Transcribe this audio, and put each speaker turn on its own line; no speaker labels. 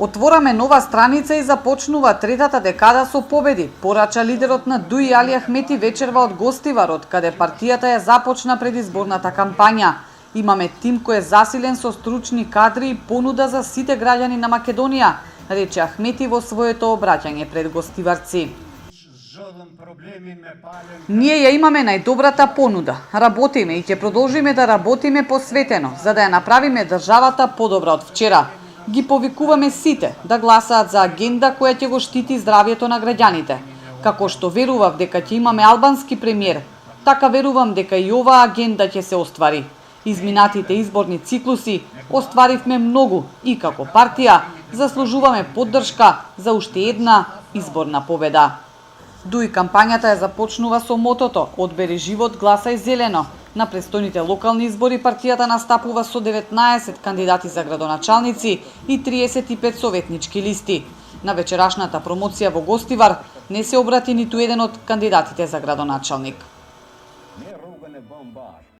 Отвораме нова страница и започнува третата декада со победи, порача лидерот на ДУИ Али Ахмети вечерва од Гостиварот, каде партијата ја започна предизборната кампања. Имаме тим кој е засилен со стручни кадри и понуда за сите граѓани на Македонија, рече Ахмети во своето обраќање пред гостиварци. Ние ја имаме најдобрата понуда. Работиме и ќе продолжиме да работиме посветено, за да ја направиме државата подобра од вчера. Ги повикуваме сите да гласаат за агенда која ќе го штити здравјето на граѓаните. Како што верував дека ќе имаме албански премиер, така верувам дека и оваа агенда ќе се оствари. Изминатите изборни циклуси остваривме многу и како партија заслужуваме поддршка за уште една изборна победа. ДУИ кампањата ја започнува со мотото "Одбери живот, гласај зелено". На престојните локални избори партијата настапува со 19 кандидати за градоначалници и 35 советнички листи. На вечерашната промоција во Гостивар не се обрати ниту еден од кандидатите за градоначалник.